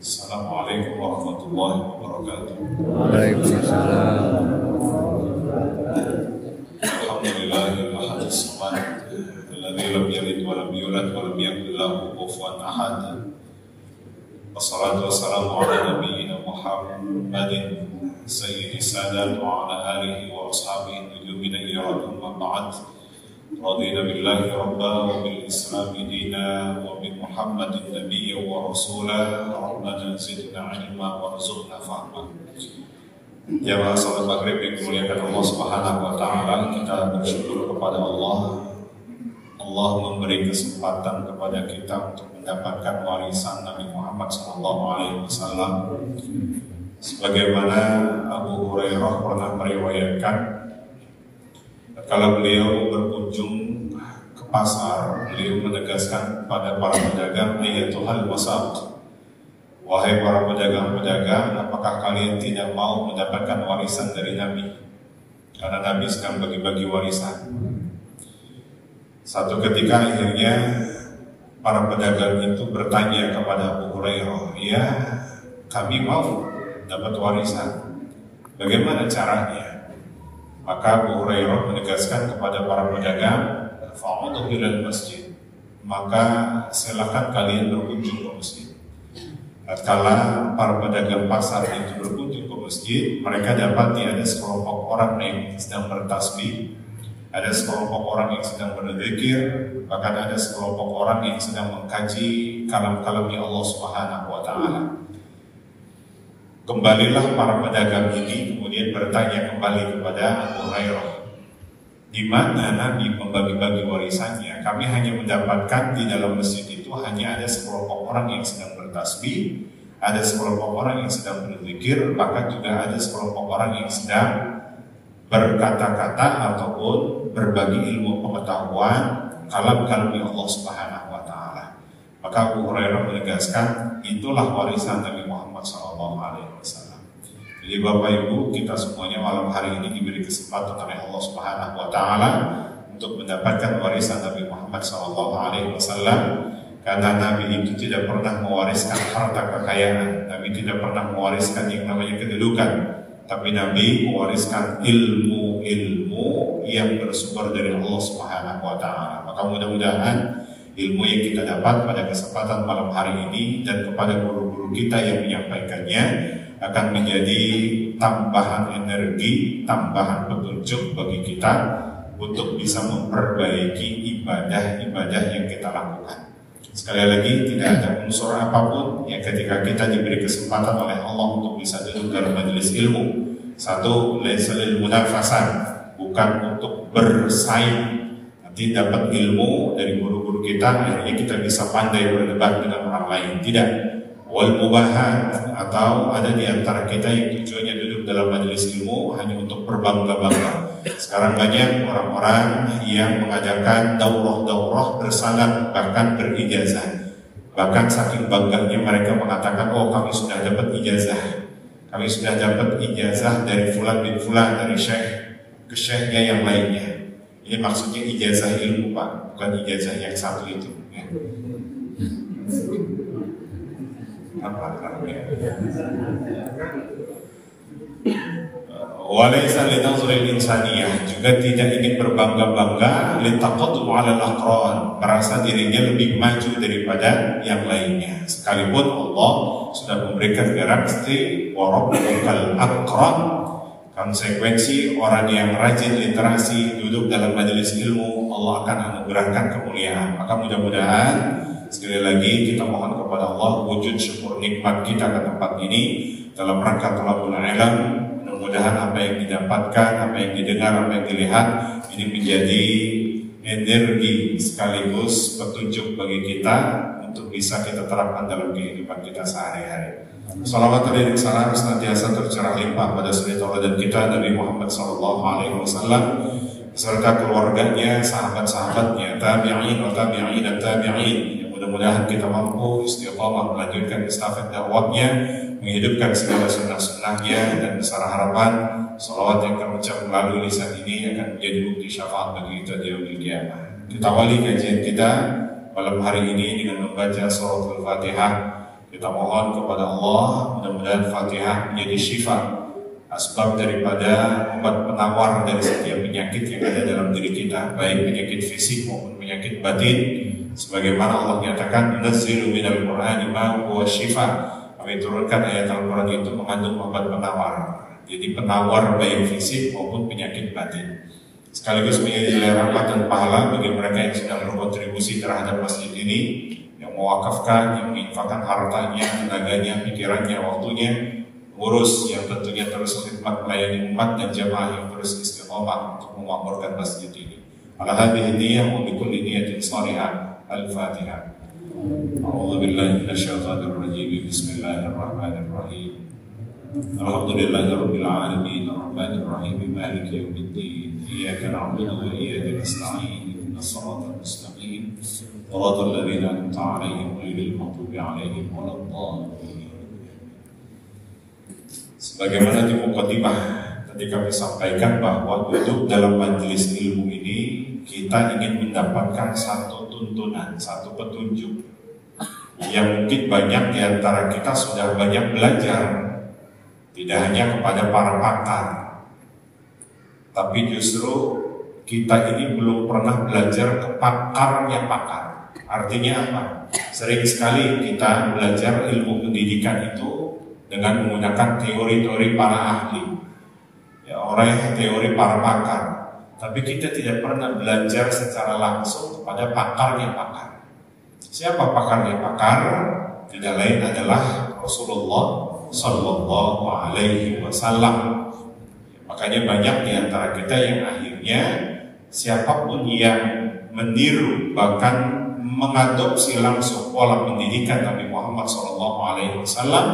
Assalamualaikum warahmatullahi wabarakatuh. Waalaikumsalam. Alhamdulillahil ahadis samad, alladzi lam yalid wa lam yulad wa lam yakul lahu kufuwan ahad. Wassalatu wassalamu ala nabiyyina Muhammadin sayyidis sadat wa ala alihi wa ashabihi nujumin ila ma ba'd. Radina billahi rabba wa bil islami dina wa bi Muhammadin nabiyya wa rasula. Rabbana zidna ilma wa rzuqna fahma. Jamaah salat maghrib yang dimuliakan Allah Subhanahu wa taala, kita bersyukur kepada Allah. Allah memberi kesempatan kepada kita untuk mendapatkan warisan Nabi Muhammad SAW. Sebagaimana Abu Hurairah pernah meriwayatkan, kalau beliau berkunjung ke pasar, beliau menegaskan kepada para pedagang, "Ayyatuhal wasat, wahai para pedagang-pedagang, apakah kalian tidak mau mendapatkan warisan dari Nabi?" Karena Nabi sedang bagi-bagi warisan. Satu ketika akhirnya para pedagang itu bertanya kepada Abu Hurairah, "Ya, kami mau dapat warisan. Bagaimana caranya?" Maka Abu Hurairah menegaskan kepada para pedagang, "Fa'udu ilal masjid." Maka silakan kalian berkunjung ke masjid. Tatkala para pedagang pasar itu berkunjung ke masjid, mereka dapati ada sekelompok orang yang sedang bertasbih, ada sekelompok orang yang sedang berzikir, bahkan ada sekelompok orang yang sedang mengkaji kalam-kalamnya Allah Subhanahu wa taala. Kembalilah para pedagang ini kemudian bertanya kembali kepada Abu Hurairah, "Di mana Nabi membagi-bagi warisannya? Kami hanya mendapatkan di dalam masjid itu hanya ada sekelompok orang yang sedang bertasbih, ada sekelompok orang yang sedang berzikir, bahkan juga ada sekelompok orang yang sedang berkata-kata ataupun berbagi ilmu pengetahuan kalam-kalamnya Allah Subhanahu wa taala." Maka Abu Hurairah menegaskan, itulah warisan Nabi Muhammad SAW. Jadi Bapak Ibu, kita semuanya malam hari ini diberi kesempatan oleh Allah Subhanahu wa taala untuk mendapatkan warisan Nabi Muhammad SAW. Karena Nabi itu tidak pernah mewariskan harta kekayaan, Nabi tidak pernah mewariskan yang namanya kedudukan, tapi Nabi mewariskan ilmu-ilmu yang bersumber dari Allah Subhanahu wa taala. Maka mudah-mudahan ilmu yang kita dapat pada kesempatan malam hari ini dan kepada guru-guru kita yang menyampaikannya akan menjadi tambahan energi, tambahan petunjuk bagi kita untuk bisa memperbaiki ibadah-ibadah yang kita lakukan. Sekali lagi, tidak ada unsur apapun yang ketika kita diberi kesempatan oleh Allah untuk bisa duduk dalam majelis ilmu. Satu, laisa lil munafasan, bukan untuk bersaing. Nanti dapat ilmu dari guru-guru kita, akhirnya kita bisa pandai berdebat dengan orang lain. Tidak. Wal mubahat, atau ada di antara kita yang tujuannya duduk dalam majelis ilmu hanya untuk berbangga-bangga. Sekarang banyak orang-orang yang mengadakan daurah-daurah bersanad, bahkan berijazah. Bahkan saking bangganya mereka mengatakan, "Oh, kami sudah dapat ijazah. Kami sudah dapat ijazah dari fulan bin fulan, dari syekh ke syekhnya yang lainnya." Ini maksudnya ijazah ilmu, Pak, bukan ijazah yang satu itu. Ya. Walaysa linazril insaniyah, juga tidak ingin berbangga-bangga, litaqaddum 'ala al-aqran, merasa dirinya lebih maju daripada yang lainnya. Sekalipun Allah sudah memberikan garansi wa rabbukal akram, konsekuensi orang yang rajin literasi duduk dalam majelis ilmu, Allah akan anugerahkan kemuliaan. Maka mudah-mudahan sekali lagi kita mohon kepada Allah wujud syukur nikmat kita ke tempat ini dalam rangka thalabul ilm. Mudah-mudahan apa yang didapatkan, apa yang didengar, apa yang dilihat ini menjadi energi sekaligus petunjuk bagi kita untuk bisa kita terapkan dalam kehidupan kita sehari-hari. Salawat dan salam senantiasa tercurah limpah pada suri tauladan kita Nabi Muhammad SAW beserta keluarganya, sahabat-sahabatnya, tabi'in wa tabi'in dan tabi'in. Mudah-mudahan kita mampu istiqamah melanjutkan estafet dakwahnya, menghidupkan segala sunnah-sunnahnya, dan besar harapan salawat yang terucap melalui lisan ini akan menjadi bukti syafaat bagi kita di yaumil qiyamah. Kita awali kajian kita malam hari ini dengan membaca suratul Fatihah. Kita mohon kepada Allah mudah-mudahan Fatihah menjadi syifa, asbab daripada obat penawar dari setiap penyakit yang ada dalam diri kita, baik penyakit fisik maupun penyakit batin. Sebagaimana Allah nyatakan, "Nunazzilu minal Qur'ani ma huwa syifa." Kami turunkan ayat Al-Quran itu mengandung obat penawar. Jadi penawar baik fisik maupun penyakit batin. Sekaligus menjadi nilai rahmat dan pahala bagi mereka yang sedang berkontribusi terhadap masjid ini, yang mewakafkan, yang menginfakkan hartanya, tenaganya, pikirannya, waktunya, ngurus yang tentunya terus khidmat melayani umat dan jamaah yang terus istiqomah untuk memakmurkan masjid ini. Ala hadhihi niyyah wa bi kulli niyyatin shalihah. Al-Fatihah. A'udzu billahi minasyaitonir rajim. Bismillahirrahmanirrahim. Alhamdulillahirabbil alamin, arrahmanir rahim, maliki yaumiddin. Iyyaka na'budu wa iyyaka nasta'in. Ihdinas siratal mustaqim. Shiratal ladzina an'amta 'alaihim ghairil maghdubi 'alaihim waladdallin. Sebagaimana di mukadimah tadi kami sampaikan bahwa duduk dalam majelis ilmu ini kita ingin mendapatkan satu tuntunan, satu petunjuk yang mungkin banyak di antara kita sudah banyak belajar, tidak hanya kepada para pakar, tapi justru kita ini belum pernah belajar ke pakarnya pakar. Artinya apa? Sering sekali kita belajar ilmu pendidikan itu dengan menggunakan teori-teori para ahli, ya, oleh teori para pakar. Tapi kita tidak pernah belajar secara langsung kepada pakarnya pakar. Siapa pakarnya pakar? Tidak lain adalah Rasulullah Sallallahu Alaihi Wasallam. Makanya banyak di antara kita yang akhirnya siapapun yang meniru bahkan mengadopsi langsung pola pendidikan Nabi Muhammad Sallallahu Alaihi Wasallam,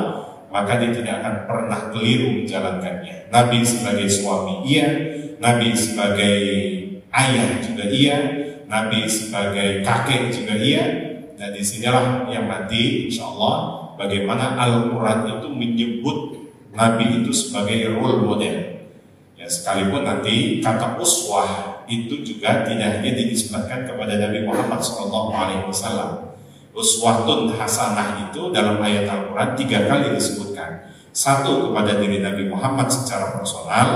maka dia tidak akan pernah keliru menjalankannya. Nabi sebagai suami iya, Nabi sebagai ayah juga iya, Nabi sebagai kakek juga iya. Dan disinilah yang nanti insya Allah bagaimana Al-Quran itu menyebut Nabi itu sebagai role model. Ya, sekalipun nanti kata uswah itu juga tidak hanya dinisbatkan kepada Nabi Muhammad SAW. Uswatun hasanah itu dalam ayat Al-Quran 3 kali disebutkan. 1 kepada diri Nabi Muhammad secara personal,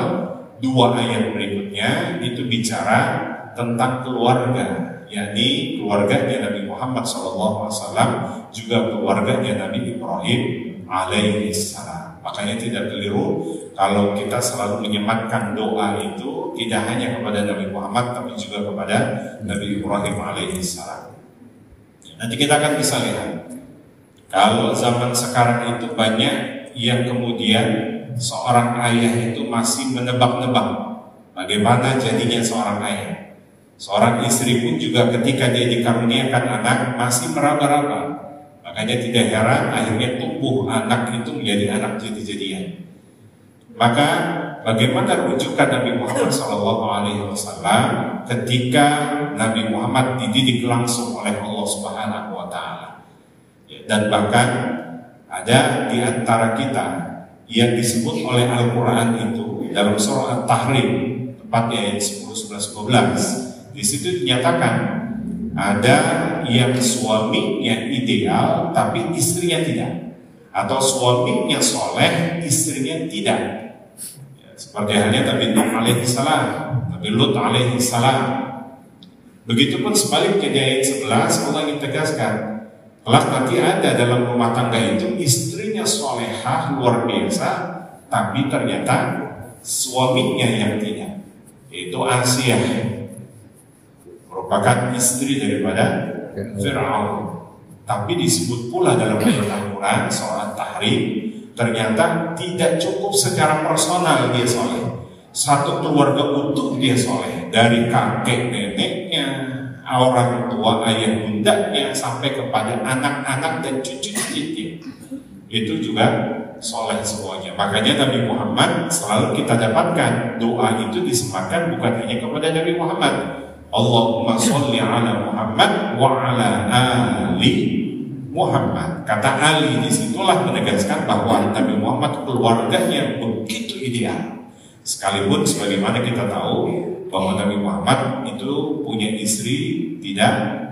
2 ayat berikutnya itu bicara tentang keluarga, yakni keluarganya Nabi Muhammad SAW, juga keluarganya Nabi Ibrahim alaihissalam. Makanya tidak keliru kalau kita selalu menyematkan doa itu tidak hanya kepada Nabi Muhammad, tapi juga kepada Nabi Ibrahim alaihissalam. Nanti kita akan bisa lihat, kalau zaman sekarang itu banyak yang kemudian seorang ayah itu masih menebak-nebak bagaimana jadinya seorang ayah. Seorang istri pun juga ketika dia dikaruniakan anak masih meraba-raba. Makanya tidak heran akhirnya tumbuh anak itu menjadi anak jadi-jadian. Maka bagaimana rujukan Nabi Muhammad SAW ketika Nabi Muhammad dididik langsung oleh Allah Subhanahu wa Ta'ala. Dan bahkan ada di antara kita yang disebut oleh Al-Quran itu dalam surah At-Tahrim, tepatnya ayat 10, 11, 12. Di situ dinyatakan ada yang suaminya ideal tapi istrinya tidak, atau suaminya soleh istrinya tidak. Ya, seperti halnya Nabi Nuh alaihissalam, Nabi Lut alaihissalam. Begitupun sebaliknya di ayat 11 Allah ingin tegaskan, kelak nanti ada dalam rumah tangga itu istrinya solehah luar biasa, tapi ternyata suaminya yang tidak, yaitu Asyah, merupakan istri daripada Fir'aun. Tapi disebut pula dalam ayat Al-Quran surah Tahrim, ternyata tidak cukup secara personal dia soleh. Satu keluarga utuh dia soleh, dari kakek neneknya, orang tua, ayah bundanya, sampai kepada anak-anak dan cucu-cucunya. Itu juga soleh semuanya. Makanya Nabi Muhammad selalu kita dapatkan doa itu disematkan bukan hanya kepada Nabi Muhammad. Allahumma sholli ala Muhammad wa ala ali Muhammad. Kata Ali disitulah menegaskan bahwa Nabi Muhammad keluarganya begitu ideal. Sekalipun sebagaimana kita tahu bahwa Nabi Muhammad itu punya istri tidak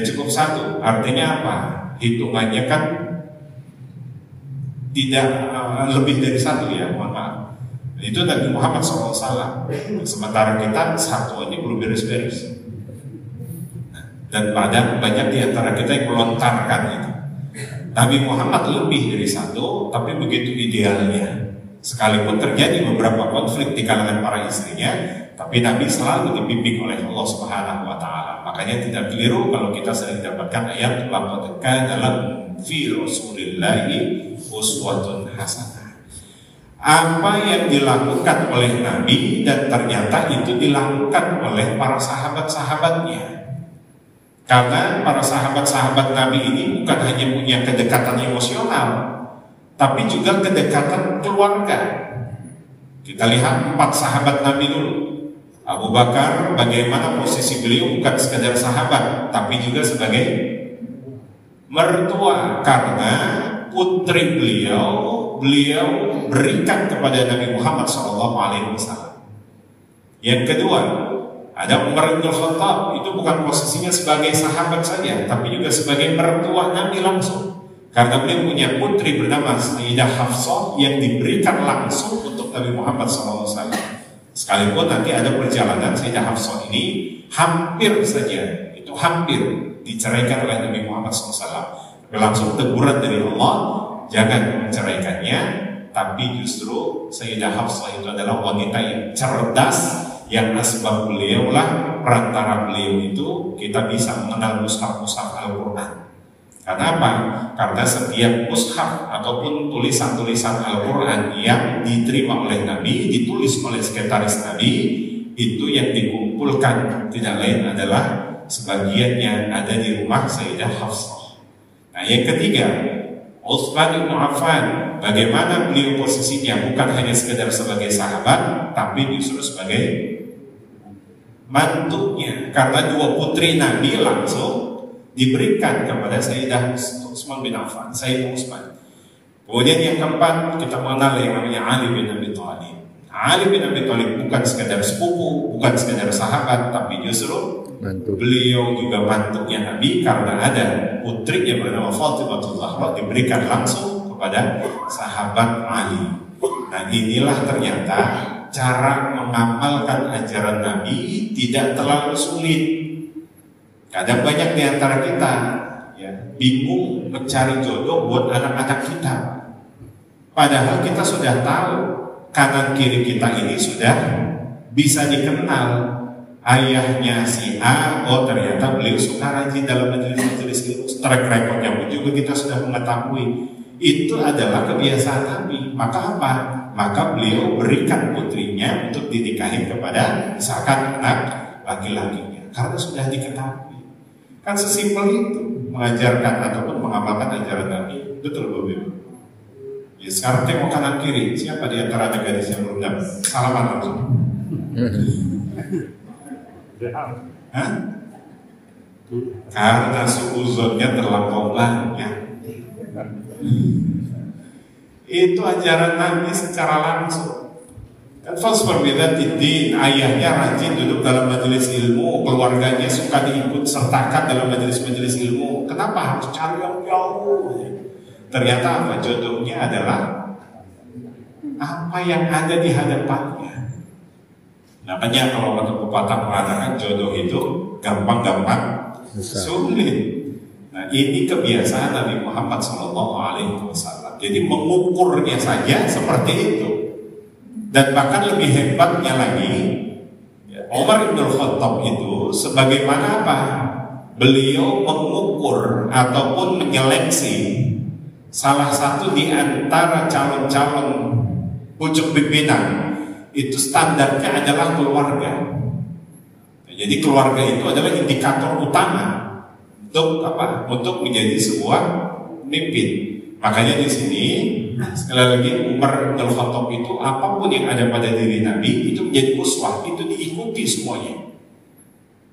cukup satu. Artinya apa? Hitungannya kan tidak lebih dari satu ya, mohon maaf. Itu Nabi Muhammad SAW. Sementara kita satu aja belum beres-beres. Dan banyak di antara kita yang melontarkan itu. Nabi Muhammad lebih dari satu, tapi begitu idealnya. Sekalipun terjadi beberapa konflik di kalangan para istrinya, tapi Nabi selalu dibimbing oleh Allah Subhanahu wa Ta'ala. Makanya tidak keliru kalau kita sering dapatkan ayat laqad kana lakum fi Rasulillahi uswatun hasanah. Apa yang dilakukan oleh Nabi dan ternyata itu dilakukan oleh para sahabat-sahabatnya. Karena para sahabat-sahabat Nabi ini bukan hanya punya kedekatan emosional, tapi juga kedekatan keluarga. Kita lihat 4 sahabat Nabi dulu. Abu Bakar, bagaimana posisi beliau bukan sekadar sahabat, tapi juga sebagai mertua, karena putri beliau berikan kepada Nabi Muhammad SAW. Yang kedua, ada Umar bin Khattab, itu bukan posisinya sebagai sahabat saja, tapi juga sebagai mertua Nabi langsung. Karena beliau punya putri bernama Sayyidah Hafsah yang diberikan langsung untuk Nabi Muhammad SAW. Sekalipun nanti ada perjalanan Sayyidah Hafsah ini hampir saja, itu hampir diceraikan oleh Nabi Muhammad SAW. Langsung teguran dari Allah, jangan menceraikannya. Tapi justru Sayyidah Hafsah itu adalah wanita yang cerdas, yang asbab beliau lah, perantara beliau itu kita bisa mengenal mushaf-mushaf Al-Quran. Karena apa? Karena setiap mushaf ataupun tulisan-tulisan Al-Quran yang diterima oleh Nabi, ditulis oleh sekretaris Nabi, itu yang dikumpulkan tidak lain adalah sebagian yang ada di rumah Sayyidah Hafsah. Nah, yang ketiga, Utsman bin Affan, bagaimana beliau posisinya bukan hanya sekedar sebagai sahabat, tapi justru sebagai mantunya, karena 2 putri Nabi langsung diberikan kepada Sayyidah Utsman bin Affan, Sayyid Utsman. Kemudian yang keempat, kita mengenal yang namanya Ali bin Abi Thalib. Ali bin Abi Thalib bukan sekedar sepupu, bukan sekedar sahabat, tapi justru beliau juga mantunya Nabi, karena ada putrinya bernama Fatimah Zahra diberikan langsung kepada sahabat Ali. Nah, inilah ternyata cara mengamalkan ajaran Nabi tidak terlalu sulit. Kadang banyak di antara kita ya, bingung mencari jodoh buat anak-anak kita. Padahal kita sudah tahu kanan kiri kita ini sudah bisa dikenal. Ayahnya si A, oh ternyata beliau suka rajin dalam majelis-majelis ilmu. Track recordnya pun juga kita sudah mengetahui. Itu adalah kebiasaan Nabi. Maka apa? Maka beliau berikan putrinya untuk dinikahi kepada misalkan anak laki-lakinya, karena sudah diketahui. Kan sesimpel itu mengajarkan ataupun mengamalkan ajaran Nabi. Betul Bapak? Ya, sekarang tengok kanan kiri. Siapa di antara ada gadis yang belum dapat? Salaman langsung. Hah? Karena suuzonnya terlampau banyak. Itu ajaran Nabi secara langsung. Kan fasfar bidzatid, ayahnya rajin duduk dalam majelis ilmu, keluarganya suka diikut sertakan dalam majelis-majelis ilmu. Kenapa harus cari yang jauh? Ternyata apa? Jodohnya adalah apa yang ada di hadapannya. Namanya kalau kata pepatah mengatakan jodoh itu gampang-gampang sulit. Nah, ini kebiasaan Nabi Muhammad SAW. Jadi mengukurnya saja seperti itu. Dan bahkan lebih hebatnya lagi, Umar bin Khattab itu sebagaimana apa? Beliau mengukur ataupun menyeleksi salah satu di antara calon-calon pucuk pimpinan. Itu standarnya adalah keluarga. Jadi keluarga itu adalah indikator utama untuk apa? Untuk menjadi sebuah pemimpin. Makanya di sini sekali lagi Umar bin Khattab itu apapun yang ada pada diri Nabi itu menjadi uswah, itu diikuti semuanya.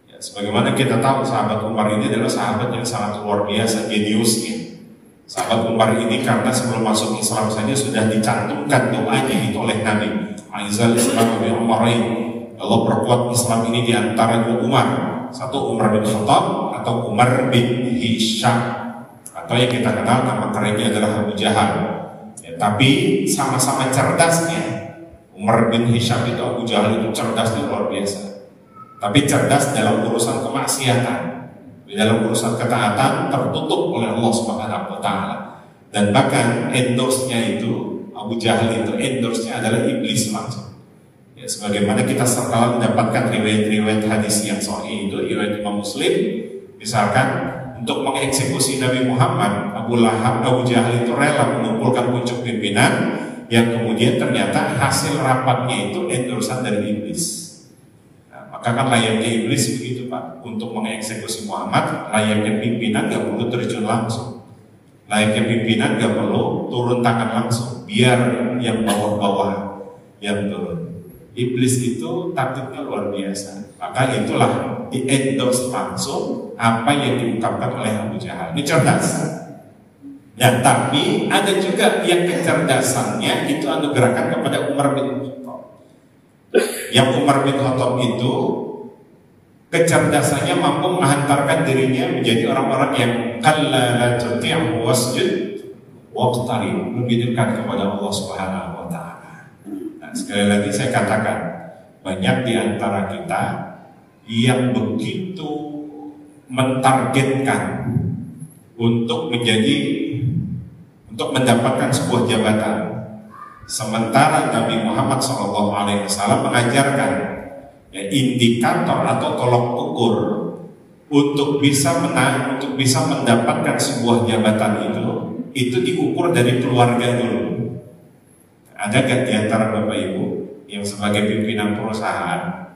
Ya, sebagaimana kita tahu sahabat Umar ini adalah sahabat yang sangat luar biasa jeniusnya. Sahabat Umar ini karena sebelum masuk Islam saja sudah dicantumkan doanya itu oleh Nabi. Aizal Islam bi Umarain. Allah perkuat Islam ini di antara dua Umar. Satu Umar bin Khattab atau Umar bin Hisham, atau yang kita kenal nama kerennya adalah Abu Jahal. Ya, tapi sama-sama cerdasnya. Umar bin Hisham itu, Abu Jahal itu cerdasnya luar biasa. Tapi cerdas dalam urusan kemaksiatan. Di dalam urusan ketaatan tertutup oleh Allah Subhanahu wa taala. Dan bahkan endorse-nya itu, Abu Jahal itu endorse-nya adalah iblis langsung. Ya, sebagaimana kita setelah mendapatkan riwayat-riwayat hadis yang sahih itu, riwayat Imam Muslim, misalkan untuk mengeksekusi Nabi Muhammad, Abu Jahal itu rela mengumpulkan pucuk pimpinan yang kemudian ternyata hasil rapatnya itu endorsan dari iblis. Maka kan layaknya iblis begitu Pak, untuk mengeksekusi Muhammad, layaknya pimpinan gak perlu terjun langsung, layaknya pimpinan gak perlu turun tangan langsung, biar yang bawah-bawah yang turun. Iblis itu taktiknya luar biasa, maka itulah di-endorse langsung apa yang diungkapkan oleh Abu Jahal. Ini cerdas. Dan tapi ada juga yang kecerdasannya itu anugerahkan kepada Umar bin Khattab. Yang Umar bin Khattab itu kecerdasannya mampu menghantarkan dirinya menjadi orang-orang yang kalla la tuti'hu wasjud waqtarib, lebih dekat kepada Allah Subhanahu wa taala. Nah, sekali lagi saya katakan, banyak di antara kita yang begitu mentargetkan untuk mendapatkan sebuah jabatan. Sementara Nabi Muhammad SAW mengajarkan ya, indikator atau tolok ukur untuk bisa mendapatkan sebuah jabatan itu diukur dari keluarga dulu. Ada gak di antara Bapak Ibu yang sebagai pimpinan perusahaan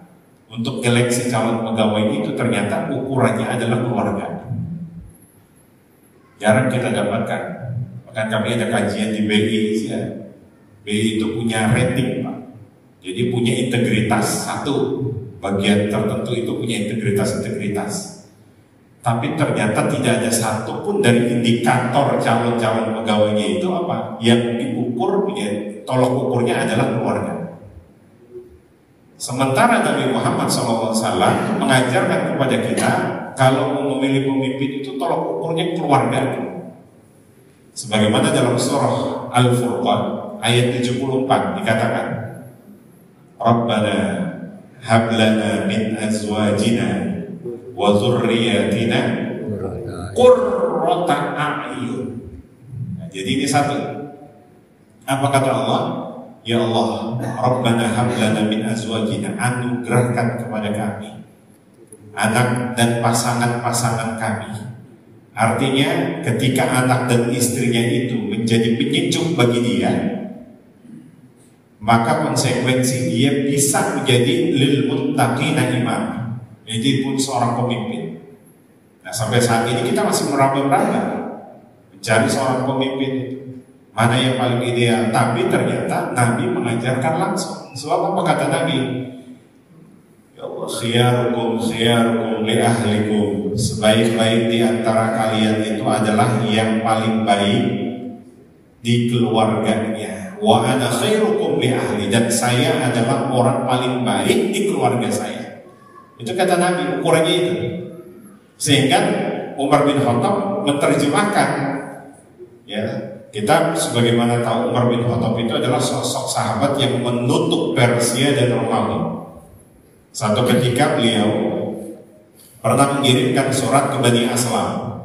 untuk seleksi calon pegawai itu ternyata ukurannya adalah keluarga? Jarang kita dapatkan. Bahkan kami ada kajian di BI ya. BI itu punya rating Pak. Jadi punya integritas, satu bagian tertentu itu punya integritas. Tapi ternyata tidak ada satupun dari indikator calon-calon pegawainya itu apa yang diukur, tolok ukurnya adalah keluarga. Sementara Nabi Muhammad SAW mengajarkan kepada kita kalau mau memilih pemimpin itu tolok ukurnya keluarga. Sebagaimana dalam surah Al-Furqan ayat 74 dikatakan, Rabbana hablana min azwajina wa dzurriyyatina qurrata a'yun. Nah, jadi ini satu. Apa kata Allah? Ya Allah, Rabbana hablana min azwajina, anugerahkan kepada kami anak dan pasangan-pasangan kami. Artinya ketika anak dan istrinya itu menjadi penyejuk bagi dia, maka konsekuensi dia bisa menjadi lil muttaqina imam, jadi pun seorang pemimpin. Nah sampai saat ini kita masih meraba-raba mencari seorang pemimpin itu mana yang paling ideal. Tapi ternyata Nabi mengajarkan langsung. Sebab apa kata Nabi? Ya Allah, khiyarukum li ahlikum, sebaik-baik di antara kalian itu adalah yang paling baik di keluarganya. Wa ana khairukum li ahli, dan saya adalah orang paling baik di keluarga saya. Itu kata Nabi, ukurannya itu. Sehingga Umar bin Khattab menerjemahkan, ya, kita sebagaimana tahu Umar bin Khattab itu adalah sosok sahabat yang menutup Persia dan Romawi. Satu ketika beliau pernah mengirimkan surat ke Bani Aslam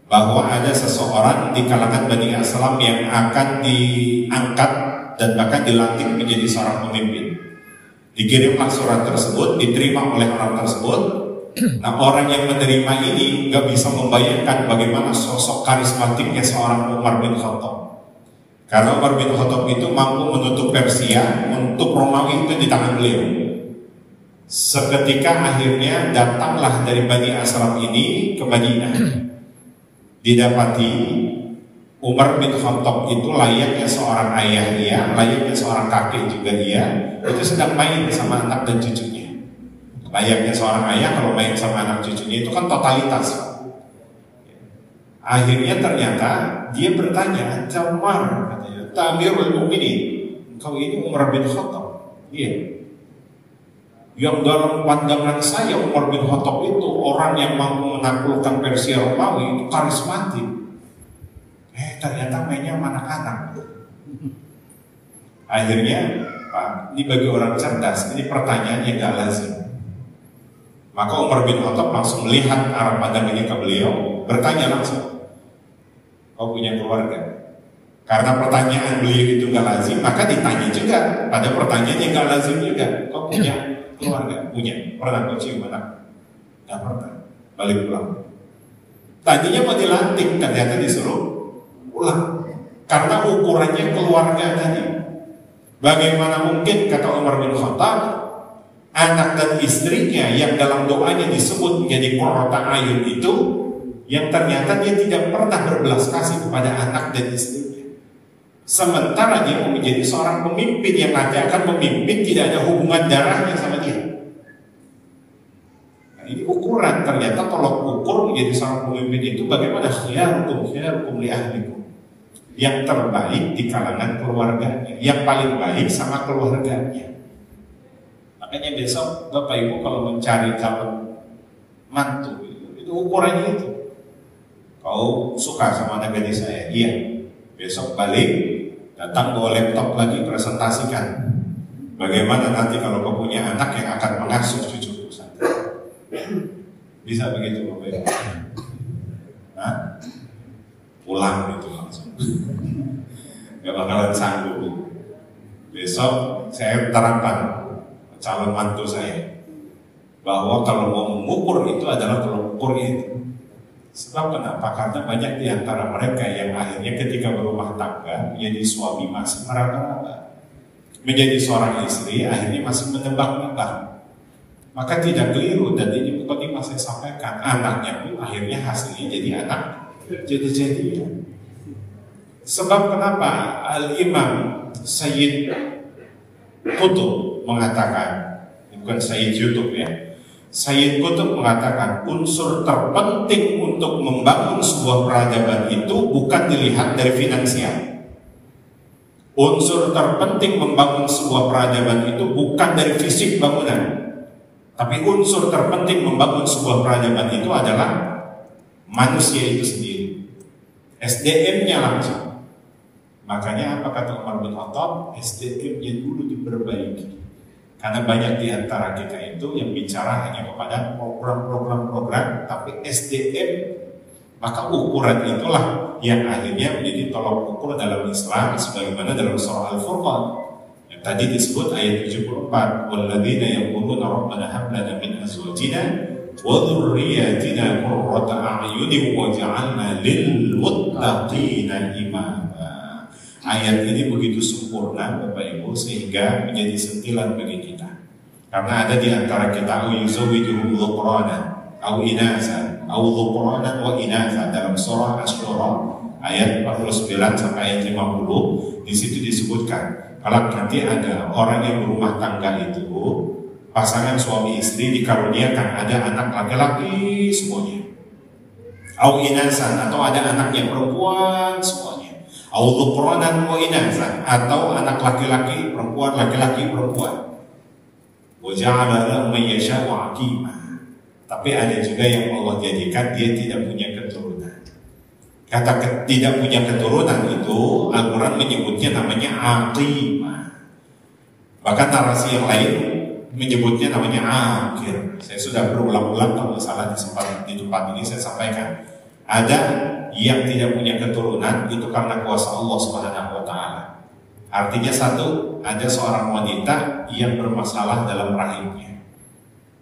bahwa ada seseorang di kalangan Bani Aslam yang akan diangkat dan bahkan dilantik menjadi seorang pemimpin. Dikirimlah surat tersebut, diterima oleh orang tersebut. Nah, orang yang menerima ini gak bisa membayangkan bagaimana sosok karismatiknya seorang Umar bin Khattab. Karena Umar bin Khattab itu mampu menutup Persia, untuk Romawi itu di tangan beliau. Seketika akhirnya datanglah dari Bani Ashraf ini ke Madinah. Didapati Umar bin Khattab itu layaknya seorang ayah dia, layaknya seorang kakek juga dia, itu sedang main sama anak dan cucunya. Layaknya seorang ayah kalau main sama anak cucunya itu kan totalitas. Akhirnya ternyata dia bertanya, Umar, katanya, Amirul Mukminin, engkau ini Umar bin Khattab? Iya. Yang dalam pandangan saya Umar bin Khattab itu orang yang mampu menaklukkan Persia Romawi, itu karismatik. Ternyata mainnya sama anak-anak. Akhirnya, Pak, ini bagi orang cerdas, ini pertanyaan yang gak lazim. Maka Umar bin Khattab langsung melihat arah pandangannya ke beliau, bertanya langsung, kau punya keluarga? Karena pertanyaan beliau itu gak lazim, maka ditanya juga pada pertanyaan yang gak lazim juga, kau punya keluarga? Punya. Pernah kau cium anak? Gak pernah. Balik pulang. Tadinya mau dilantik, ternyata disuruh pulang. Karena ukurannya keluarga tadi. Bagaimana mungkin, kata Umar bin Khattab, anak dan istrinya yang dalam doanya disebut menjadi qurrata ayun itu, yang ternyata dia tidak pernah berbelas kasih kepada anak dan istrinya. Sementara dia mau menjadi seorang pemimpin yang nanti akan memimpin, tidak ada hubungan darahnya sama dia. Nah, ini ukuran, ternyata tolok ukur menjadi seorang pemimpin itu bagaimana khiyarukum li ahlikum. Yang terbaik di kalangan keluarganya, yang paling baik sama keluarganya. Makanya besok Bapak Ibu kalau mencari calon mantu itu ukurannya itu. Kau suka sama anak gadis saya? Iya. Besok balik, datang bawa laptop lagi, presentasikan bagaimana nanti kalau kau punya anak yang akan mengasuh cucuku. Bisa begitu Bapak Ibu? Nah, pulang itu langsung. Gak bakalan sanggup. Besok saya terapkan calon mantu saya bahwa kalau mau mengukur itu adalah kalau ukur itu. Sebab kenapa? Karena banyak di antara mereka yang akhirnya ketika berumah tangga menjadi suami masih meraba-raba, menjadi seorang istri akhirnya masih menebak-nebak. Maka tidak keliru, dan ini tadi saya sampaikan, anaknya pun akhirnya hasilnya jadi anak jadi-jadian. Sebab kenapa? Al-Imam Sayyid Qutb mengatakan, bukan Sayyid YouTube ya, Sayyid Qutb mengatakan unsur terpenting untuk membangun sebuah peradaban itu bukan dilihat dari finansial. Unsur terpenting membangun sebuah peradaban itu bukan dari fisik bangunan, tapi unsur terpenting membangun sebuah peradaban itu adalah manusia itu sendiri, SDM-nya langsung. Makanya apa kata Umar bin Khattab? SDM-nya dulu diperbaiki. Karena banyak di antara kita itu yang bicara hanya kepada program, tapi SDM, maka ukuran itulah yang akhirnya menjadi tolok ukur dalam Islam, sebagaimana dalam surah Al-Furqan yang tadi disebut ayat 74, walladzina yaquluna rabbana hab lana min azwajina wa dhurriyyatina qurrata a'yunin waj'alna lil muttaqina imama. Ayat ini begitu sempurna Bapak Ibu sehingga menjadi sentilan bagi kita. Karena ada di antara kita yuzawijuhum dhukranan au inasan au dhukranan wa inasan dalam surah Asy-Syura ayat 49 sampai ayat 50. Di situ disebutkan kalau nanti ada orang yang berumah tangga itu, pasangan suami istri dikaruniakan ada anak laki-laki semuanya, au inasan atau ada anak yang perempuan semuanya, Audhukranan wa inathan, atau anak laki-laki perempuan, laki-laki perempuan. Waja'ala lahum man yasha'u aqima. Tapi ada juga yang Allah jadikan dia tidak punya keturunan. Kata tidak punya keturunan itu Al-Quran menyebutnya namanya aqimah. Bahkan narasi yang lain menyebutnya namanya akhir. Saya sudah berulang-ulang kalau salah di tempat ini saya sampaikan. Ada yang tidak punya keturunan itu karena kuasa Allah Subhanahu wa taala. Artinya satu, ada seorang wanita yang bermasalah dalam rahimnya.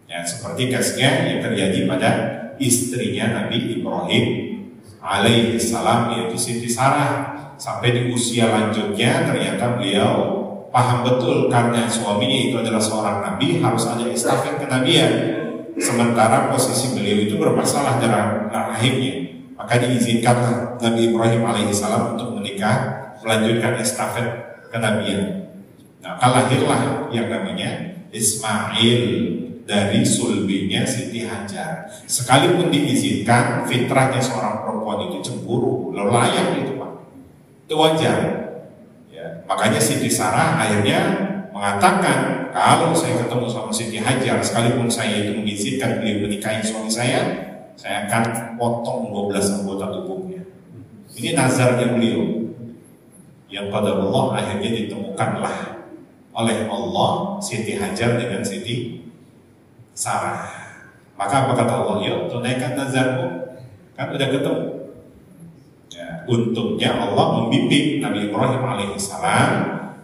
Ya, seperti kasusnya yang terjadi pada istrinya Nabi Ibrahim alaihi salam, yaitu Siti Sarah. Sampai di usia lanjutnya ternyata beliau paham betul karena suaminya itu adalah seorang nabi, harus ada estafet kenabian. Sementara posisi beliau itu bermasalah dalam rahimnya, maka diizinkanlah Nabi Ibrahim alaihissalam untuk menikah, melanjutkan estafet kenabian. Nah, lahirlah yang namanya Ismail dari sulbinya Siti Hajar. Sekalipun diizinkan, fitrahnya seorang perempuan itu cemburu, layak itu Pak, itu wajar. Ya, makanya Siti Sarah akhirnya mengatakan, kalau saya ketemu sama Siti Hajar, sekalipun saya itu mengizinkan beliau menikahi suami saya akan potong 12 anggota tubuhnya. Ini nazarnya beliau, yang pada Allah akhirnya ditemukanlah oleh Allah Siti Hajar dengan Siti Sarah. Maka apa kata Allah? Yuk tunaikan nazarmu, kan udah ketemu. Ya, untungnya Allah membimbing Nabi Ibrahim alaihissalam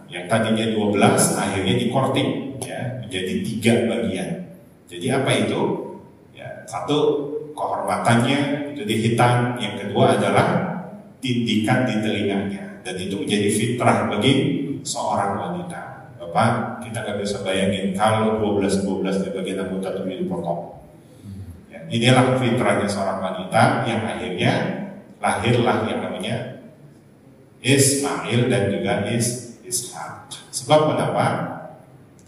yang tadinya 12 akhirnya dikorting, ya, menjadi 3 bagian. Jadi apa itu? Ya, satu, kehormatannya itu dihitam. Yang kedua adalah tindikan di telinganya, dan itu menjadi fitrah bagi seorang wanita. Bapak, kita gak bisa bayangin kalau 12 di bagian anggota tubuh dipotong. Ya, inilah fitrahnya seorang wanita yang akhirnya lahirlah yang namanya Ismail dan juga Ishak. Sebab kenapa?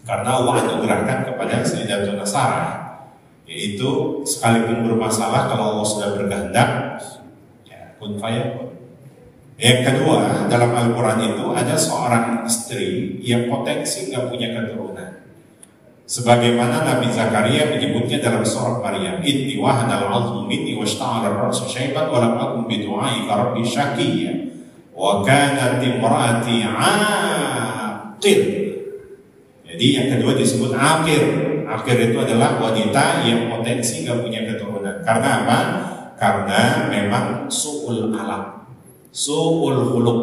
Karena Allah anugerahkan kepada Sayyidatuna Sarah, yaitu sekalipun bermasalah, kalau Allah sudah berkehendak, ya kun fayakun. Yang kedua, dalam Al-Quran itu ada seorang istri yang potensi nggak punya keturunan. Sebagaimana Nabi Zakaria menyebutnya dalam surah Maryam, inni wahanal 'azmu minni washta'ala ar-ra'su syaiban wa lam akun bidu'aika rabbi syaqiyya wa kanat imraati 'aqir. Jadi yang kedua disebut aqir. Aqir itu adalah wanita yang potensi nggak punya keturunan. Karena apa? Karena memang su'ul alam, su'ul khuluq,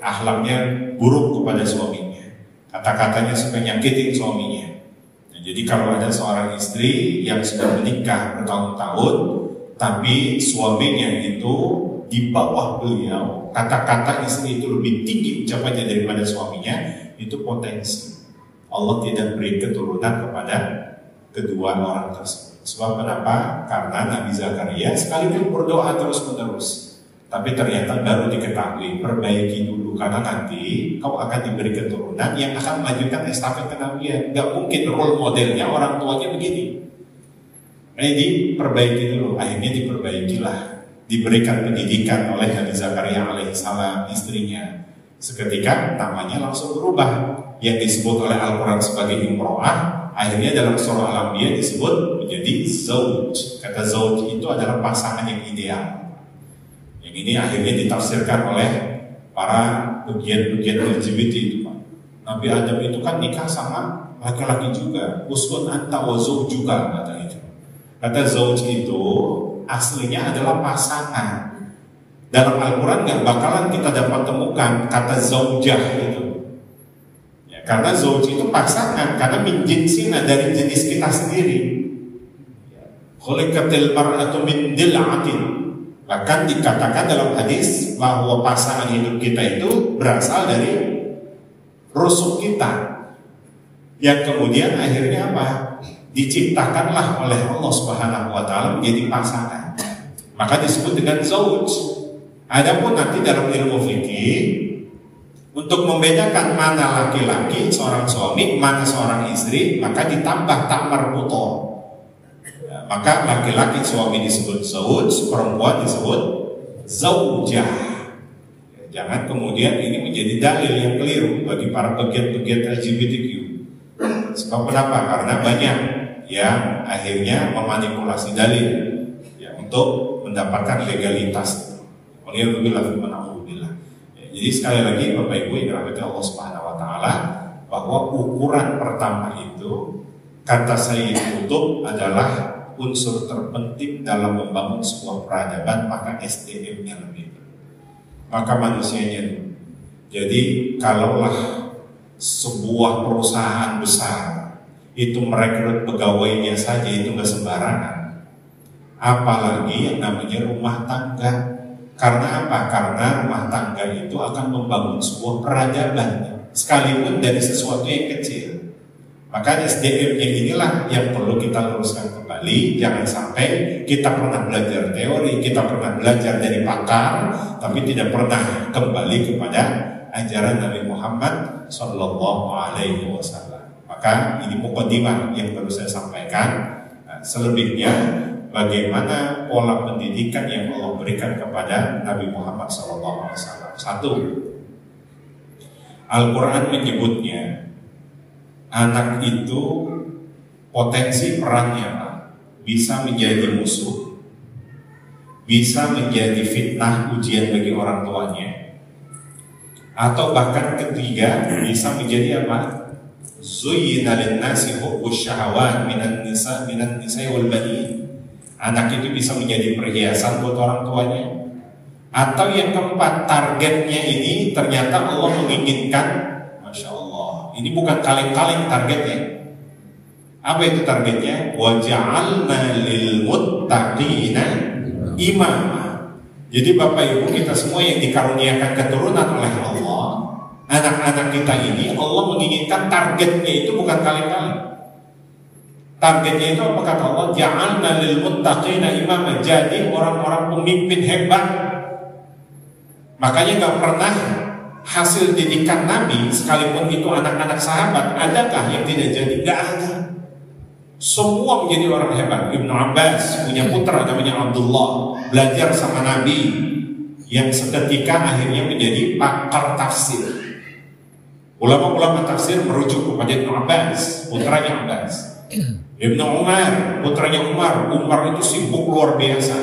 akhlaknya buruk kepada suaminya, kata-katanya suka nyakitin suaminya. Nah, jadi kalau ada seorang istri yang sudah menikah bertahun-tahun, tapi suaminya itu di bawah beliau, kata-kata istri itu lebih tinggi ucapannya daripada suaminya, itu potensi Allah tidak beri keturunan kepada kedua orang tersebut. Sebab kenapa? Karena Nabi Zakaria sekalipun berdoa terus-menerus, tapi ternyata baru diketahui, perbaiki dulu, karena nanti kau akan diberi keturunan yang akan melanjutkan estafet kenabian. Gak mungkin role modelnya orang tuanya begini. Jadi perbaiki dulu, akhirnya diperbaikilah, diberikan pendidikan oleh Nabi Zakaria alaihissalam istrinya. Seketika namanya langsung berubah, yang disebut oleh Al-Quran sebagai imro'ah, akhirnya dalam surah Al-Anbiya disebut menjadi zauj. Kata zauj itu adalah pasangan yang ideal. Ini akhirnya ditafsirkan oleh para pegiat-pegiat LGBT itu, Pak. Nabi Adam itu kan nikah sama laki-laki juga, uskun anta wa zawjuka, kata itu. Kata zauj itu aslinya adalah pasangan. Dalam Al-Quran nggak bakalan kita dapat temukan kata zaujah itu. Ya, karena zauj itu pasangan, karena min jinsina, dari jenis kita sendiri. Khuliqatil mar'atu min dil'atin. Bahkan dikatakan dalam hadis bahwa pasangan hidup kita itu berasal dari rusuk kita, yang kemudian akhirnya apa? Diciptakanlah oleh Allah Subhanahu wa Ta'ala menjadi pasangan. Maka disebut dengan zauj. Adapun nanti dalam ilmu fikih, untuk membedakan mana laki-laki seorang suami, mana seorang istri, maka ditambah tak marbutoh. Maka laki-laki suami disebut zauj, perempuan disebut zaujah. Jangan kemudian ini menjadi dalil yang keliru bagi para pegiat-pegiat LGBTQ. Sebab kenapa? Karena banyak yang akhirnya memanipulasi dalil ya, untuk mendapatkan legalitas. Jadi sekali lagi Bapak Ibu yang dirahmati Allah Subhanahu wa Ta'ala, bahwa ukuran pertama itu, kata Sayyid Qutb, adalah unsur terpenting dalam membangun sebuah peradaban, maka SDM-nya lebih, maka manusianya dulu. Jadi kalaulah sebuah perusahaan besar itu merekrut pegawainya saja itu nggak sembarangan, apalagi yang namanya rumah tangga. Karena apa? Karena rumah tangga itu akan membangun sebuah peradaban. sekalipun dari sesuatu yang kecil. Maka SDM-nya inilah yang perlu kita luruskan kembali. Jangan sampai kita pernah belajar teori, kita pernah belajar dari pakar, tapi tidak pernah kembali kepada ajaran Nabi Muhammad Sallallahu Alaihi Wasallam. Maka ini mukadimah yang baru saya sampaikan. Nah, selebihnya bagaimana pola pendidikan yang Allah berikan kepada Nabi Muhammad Sallallahu Alaihi Wasallam. Satu, Al-Quran menyebutnya anak itu potensi perannya bisa menjadi musuh, bisa menjadi fitnah ujian bagi orang tuanya, atau bahkan ketiga bisa menjadi apa? Zuyyina lin-nasi hubbus syahawat minan nisa'i wal banin. Anak itu bisa menjadi perhiasan buat orang tuanya. Atau yang keempat, targetnya ini ternyata Allah menginginkan, Masya Allah, ini bukan kaleng-kaleng targetnya. Apa itu targetnya? Wa ja'alna lil muttaqina imama. Jadi Bapak Ibu kita semua yang dikaruniakan keturunan oleh Allah, anak-anak kita ini Allah menginginkan targetnya itu bukan kaleng-kaleng. Targetnya itu apa kata Allah? Ja'alna lil muttaqina imama. Jadi orang-orang pemimpin hebat. Makanya gak pernah hasil didikan Nabi, sekalipun itu anak-anak sahabat, adakah yang tidak jadi? Gak ada. Semua menjadi orang hebat. Ibnu Abbas punya putra namanya Abdullah, belajar sama Nabi, yang seketika akhirnya menjadi pakar tafsir. Ulama-ulama tafsir merujuk kepada Ibnu Abbas, putranya Abbas. Ibnu Umar, putranya Umar. Umar itu sibuk luar biasa,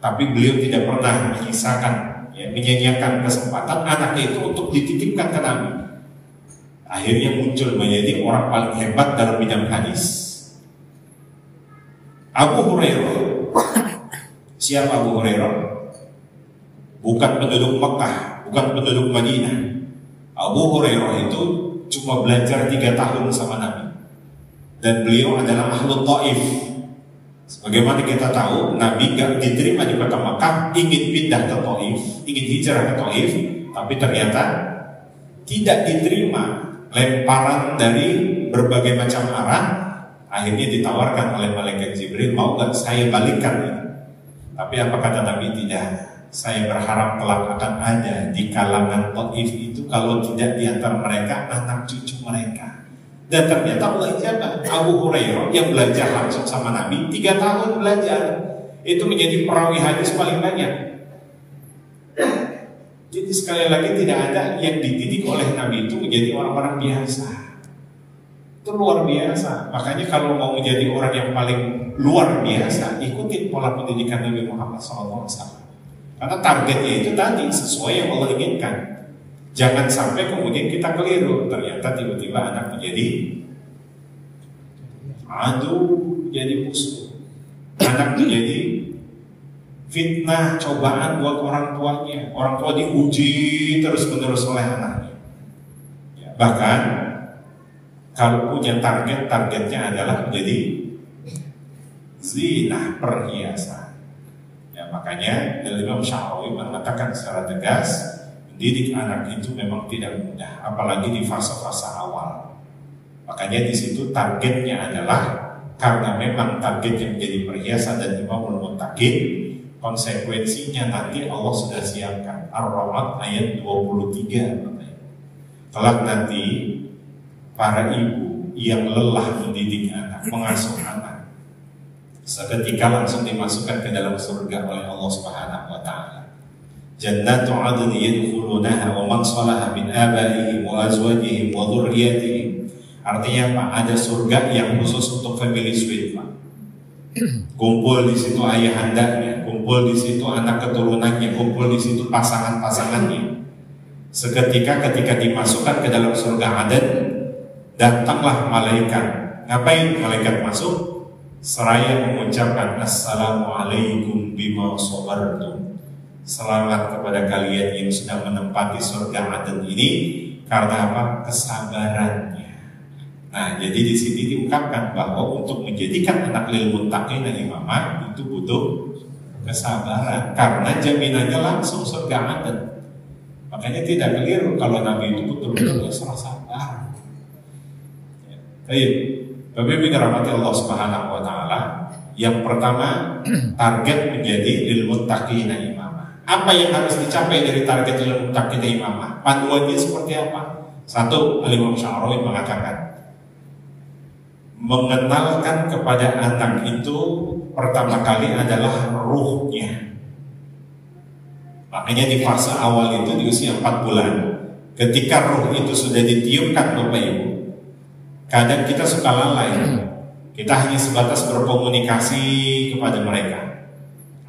tapi beliau tidak pernah menyisakan, menyanyiakan kesempatan anaknya itu untuk dititipkan ke Nabi. Akhirnya muncul menjadi orang paling hebat dalam bidang hadis. Abu Hurairah. Siapa Abu Hurairah? Bukan penduduk Mekah, bukan penduduk Madinah. Abu Hurairah itu cuma belajar 3 tahun sama Nabi. Dan beliau adalah Ahlul Taif. Sebagaimana kita tahu, Nabi gak diterima di kota Makkah, ingin pindah ke Taif, ingin hijrah ke Taif, tapi ternyata tidak diterima. Lemparan dari berbagai macam arah, akhirnya ditawarkan oleh malaikat Jibril, mau gak saya balikkan ya? Tapi apa kata Nabi? Tidak. Saya berharap kelak akan ada di kalangan Taif itu, kalau tidak di antara mereka, anak cucu mereka. Dan ternyata Allah ijabah. Abu Hurairah yang belajar langsung sama Nabi 3 tahun belajar, itu menjadi perawi hadis paling banyak. Jadi sekali lagi tidak ada yang dididik oleh Nabi itu menjadi orang-orang biasa. Itu luar biasa. Makanya kalau mau menjadi orang yang paling luar biasa, ikutin pola pendidikan Nabi Muhammad SAW. Karena targetnya itu tadi sesuai yang Allah inginkan. Jangan sampai kemudian kita keliru, ternyata tiba-tiba anak menjadi jadi musuh, anak menjadi fitnah, cobaan buat orang tuanya. Orang tua diuji terus-menerus oleh anaknya. Ya, bahkan kalau punya targetnya adalah menjadi zina, perhiasan. Ya, makanya Imam Sya'rawi mengatakan secara tegas, mendidik anak itu memang tidak mudah, apalagi di fase-fase awal. Makanya di situ targetnya adalah, karena memang targetnya menjadi perhiasan dan imamul muttaqin, konsekuensinya nanti Allah sudah siapkan. Ar-Ra'd ayat 23. Kelak nanti para ibu yang lelah mendidik anak, mengasuh anak, seketika langsung dimasukkan ke dalam surga oleh Allah Subhanahu wa taala. Jannatu 'adn yadkhulunaha wa man salaha min abaihim wa azwajihim wa dhurriyyatihim. Artinya Pak, ada surga yang khusus untuk family suite, Pak. Kumpul di situ ayahandanya, kumpul di situ anak keturunannya, kumpul di situ pasangan-pasangannya. Seketika ketika dimasukkan ke dalam surga Aden, datanglah malaikat. Ngapain malaikat masuk? Seraya mengucapkan Assalamualaikum bima sabartum. Selamat kepada kalian yang sudah menempati surga Aden ini karena apa? Kesabarannya. Nah, jadi di sini diungkapkan bahwa untuk menjadikan anak lil muttaqin imamah itu butuh kesabaran, karena jaminannya langsung surga Aden. Makanya tidak keliru kalau Nabi itu betul-betul ikhlas sabar. Baik, Bapak-Ibu dirahmati Allah Subhanahu wa taala, yang pertama target menjadi lil muttaqina imamah. Apa yang harus dicapai dari target lil muttaqina imamah? Panduannya seperti apa? Satu, Al-Imam Sya'rawi mengatakan, mengenalkan kepada anak itu pertama kali adalah ruhnya. Makanya di fase awal itu di usia 4 bulan, ketika ruh itu sudah ditiupkan Bapak Ibu, kadang kita suka lalai. Kita hanya sebatas berkomunikasi kepada mereka.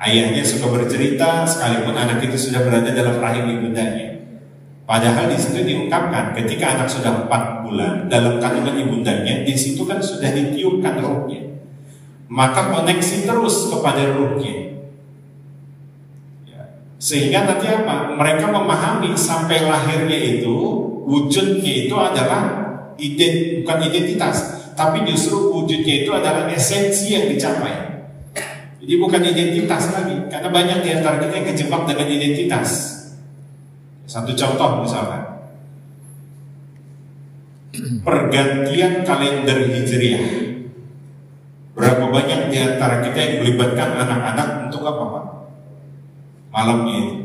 Ayahnya suka bercerita sekalipun anak itu sudah berada dalam rahim ibundanya. Padahal di situ diungkapkan ketika anak sudah 4 bulan dalam kandungan ibundanya, di situ kan sudah ditiupkan ruhnya. Maka koneksi terus kepada ruhnya. Sehingga nanti apa? Mereka memahami sampai lahirnya itu, wujudnya itu adalah bukan identitas, tapi justru wujudnya itu adalah esensi yang dicapai. Jadi bukan identitas lagi, karena banyak di antara kita yang kejebak dengan identitas. Satu contoh misalkan, pergantian kalender Hijriah. Berapa banyak di antara kita yang melibatkan anak-anak untuk apa Pak? Malamnya itu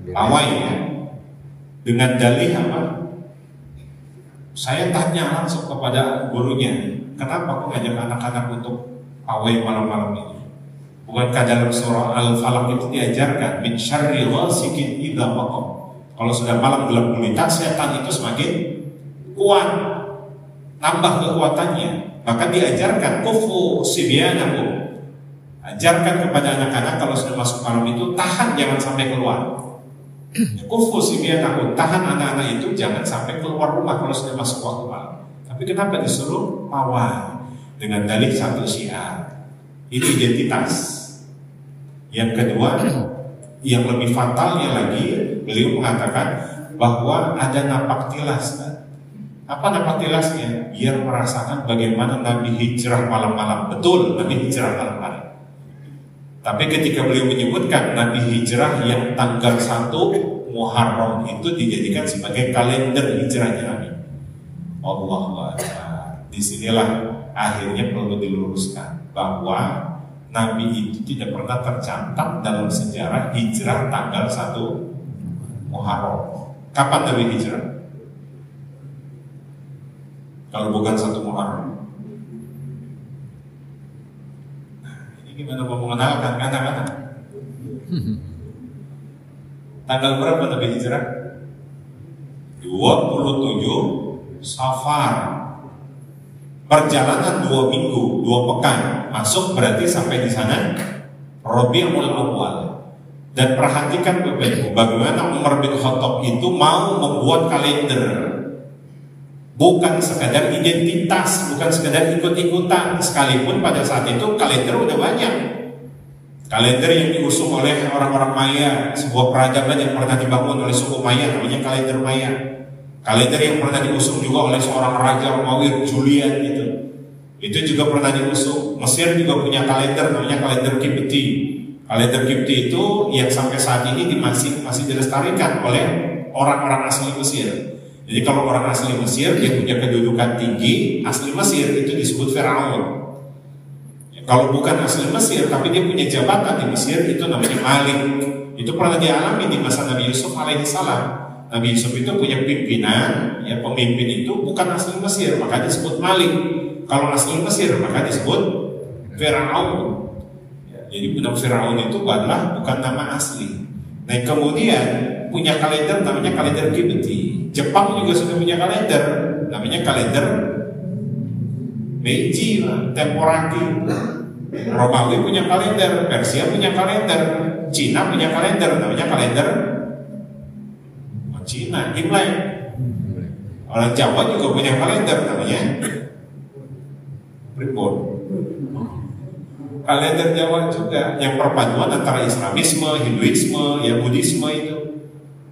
pawai ya, dengan dalih apa? Saya tanya langsung kepada gurunya, kenapa kok ngajak anak-anak untuk pawai malam-malam ini? Bukankah dalam surah Al-Falaq itu diajarkan min syarri ghasikin idza waqab? Kalau sudah malam gelap gulita, setan itu semakin kuat, nambah kekuatannya. Maka diajarkan kufu sibyanakum, ajarkan kepada anak-anak kalau sudah masuk malam itu tahan, jangan sampai keluar. Kufu sibyanakum, tahan anak-anak itu jangan sampai keluar rumah kalau sudah masuk waktu malam. Tapi kenapa disuruh pawai? Dengan dalih satu syiar. Ini identitas. Yang kedua, yang lebih fatalnya lagi, beliau mengatakan bahwa ada napak tilas. Apa napak tilasnya? Biar merasakan bagaimana Nabi hijrah malam-malam. Betul, Nabi hijrah malam-malam. Tapi ketika beliau menyebutkan Nabi hijrah yang tanggal 1 Muharram itu dijadikan sebagai kalender hijrahnya Nabi. Allahu Akbar. Disinilah akhirnya perlu diluruskan bahwa Nabi itu tidak pernah tercatat dalam sejarah hijrah tanggal 1 Muharram. Kapan Nabi hijrah? Kalau bukan 1 Muharram. Gimana mau mengenalkan anak-anak? Tanggal berapa Nabi hijrah? 27 Safar. Perjalanan 2 minggu, 2 pekan. Masuk berarti sampai di sana Rabiul Awal. Dan perhatikan Bapak Ibu, bagaimana Umar bin Khattab itu mau membuat kalender. Bukan sekadar identitas, bukan sekadar ikut-ikutan. Sekalipun pada saat itu kalender udah banyak. Kalender yang diusung oleh orang-orang Maya, sebuah peradaban yang pernah dibangun oleh suku Maya, namanya kalender Maya. Kalender yang pernah diusung juga oleh seorang raja Romawi, Julian gitu. Itu juga pernah diusung. Mesir juga punya kalender, namanya kalender Kipti. Kalender Kipti itu yang sampai saat ini masih dilestarikan oleh orang-orang asli Mesir. Jadi kalau orang asli Mesir dia punya kedudukan tinggi, asli Mesir itu disebut Firaun. Ya, kalau bukan asli Mesir tapi dia punya jabatan di Mesir itu namanya Malik. Itu pernah dialami di masa Nabi Yusuf alaihissalam. Nabi Yusuf itu punya pimpinan, ya pemimpin itu bukan asli Mesir, maka disebut Malik. Kalau asli Mesir maka disebut Firaun. Ya, jadi benar Firaun itu adalah bukan nama asli. Nah kemudian punya kalender namanya kalender Kipti. Jepang juga sudah punya kalender, namanya kalender Meiji, Temporaki. Romawi punya kalender, Persia punya kalender, Cina punya kalender, namanya kalender Cina, Imlek. Orang Jawa juga punya kalender, namanya Pribon. Kalender Jawa juga yang perpaduan antara Islamisme, Hinduisme, ya Buddhisme itu.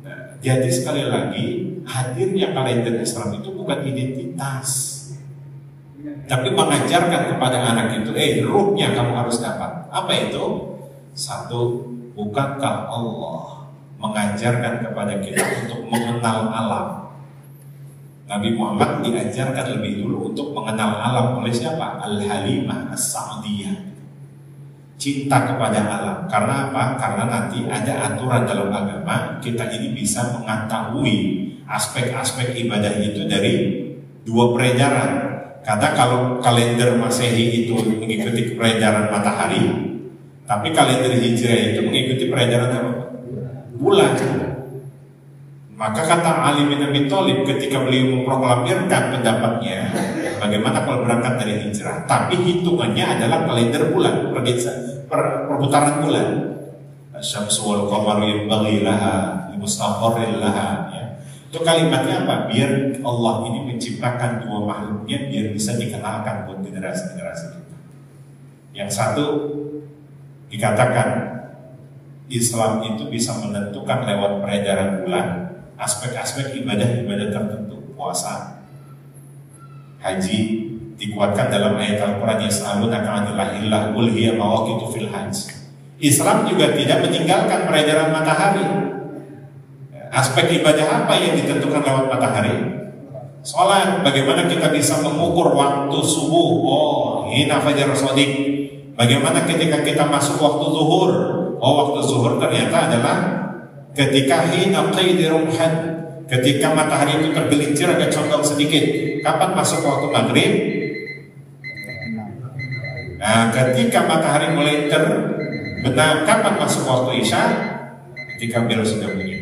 Nah, jadi sekali lagi hadirnya kalender Islam itu bukan identitas, tapi mengajarkan kepada anak itu, ruhnya kamu harus dapat. Apa itu? Satu, bukankah Allah mengajarkan kepada kita untuk mengenal alam. Nabi Muhammad diajarkan lebih dulu untuk mengenal alam oleh siapa? Al-Halimah As-Sa'diyah. Cinta kepada alam. Karena apa? Karena nanti ada aturan dalam agama, kita ini bisa mengetahui aspek-aspek ibadah itu dari dua peredaran. Karena kalau kalender Masehi itu mengikuti peredaran matahari, tapi kalender Hijriah itu mengikuti peredaran apa? Bulan. Maka kata Ali bin Abi Thalib ketika beliau memproklamirkan pendapatnya, bagaimana kalau berangkat dari hijrah, tapi hitungannya adalah kalender bulan, perputaran bulan. Syamsu wal qamaru yanbaghi laha limustaqarrin laha, ya. Itu kalimatnya apa? Biar Allah ini menciptakan dua makhluknya biar bisa dikenalkan buat generasi-generasi kita. Yang satu dikatakan Islam itu bisa menentukan lewat peredaran bulan aspek-aspek ibadah-ibadah tertentu, puasa, haji, dikuatkan dalam ayat Al-Quran yas'alunaka 'anil ahillah qul hiya mawaqitu fil hajj. Islam juga tidak meninggalkan peredaran matahari. Aspek ibadah apa yang ditentukan lewat matahari? Sholat. Bagaimana kita bisa mengukur waktu subuh? Oh, hina fajar shadiq. Bagaimana ketika kita masuk waktu zuhur? Oh, waktu zuhur ternyata adalah ketika hina qaidi rumhan, ketika matahari itu tergelincir agak condong sedikit. Kapan masuk waktu maghrib? Nah, ketika matahari mulai terbenam. Kapan masuk waktu isya? Ketika bel sudah bunyi.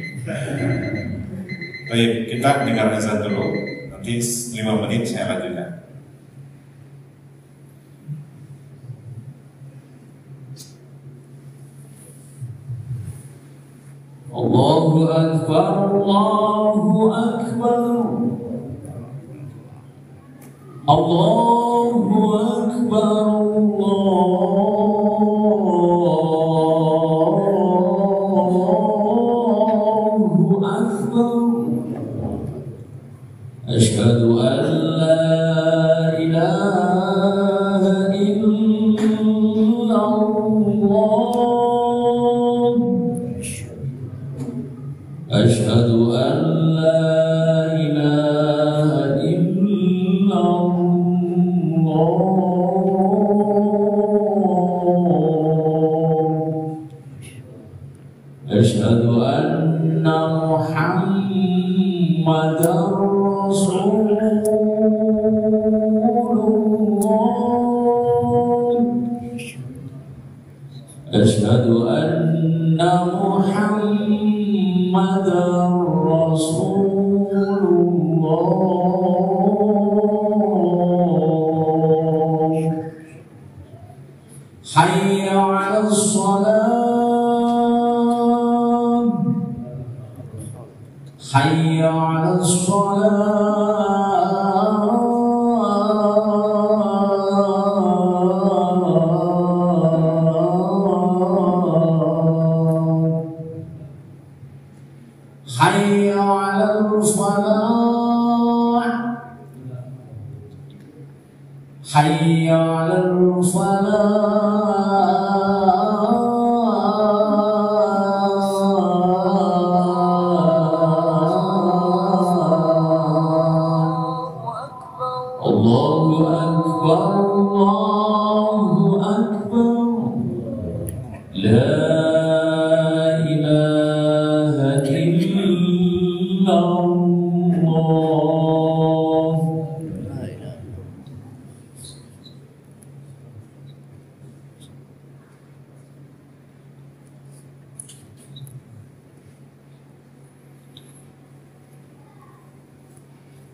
Baik, kita dengar azan dulu. Nanti 5 menit saya lanjutkan. Allahu Akbar, Allahu Akbar, Allahu Akbar, Allahu Akbar. Asyhadu an la ilaha illallah. Asyhadu an la ilaha illallah. Asyhadu anna Muhammadar Rasulullah. Asyhadu anna Muhammadar Rasulullah. Hayya 'alas shalah, hayya 'alas shalah, hayya 'alal falah, hayya 'alal falah. Allahu Akbar, Allahu Akbar. La ilaha illallah.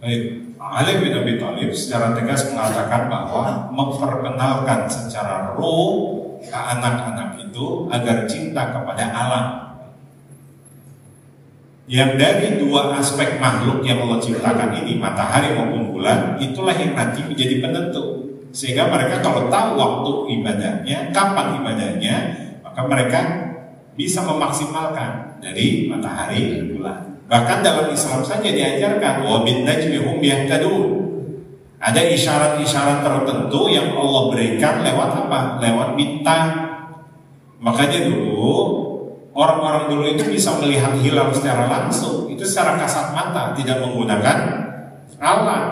Baik, Ali bin Abi Thalib secara tegas mengatakan bahwa memperkenalkan secara roh ke anak-anak itu agar cinta kepada alam. Yang dari dua aspek makhluk yang Allah ciptakan ini, matahari maupun bulan, itulah yang nanti menjadi penentu. Sehingga mereka kalau tahu waktu ibadahnya, kapan ibadahnya, maka mereka bisa memaksimalkan dari matahari dan bulan. Bahkan dalam Islam saja diajarkan wa bin najmi hum yahtadun. Ada isyarat-isyarat tertentu yang Allah berikan lewat apa? Lewat bintang. Makanya dulu orang-orang dulu itu bisa melihat hilal secara langsung, itu secara kasat mata, tidak menggunakan alat.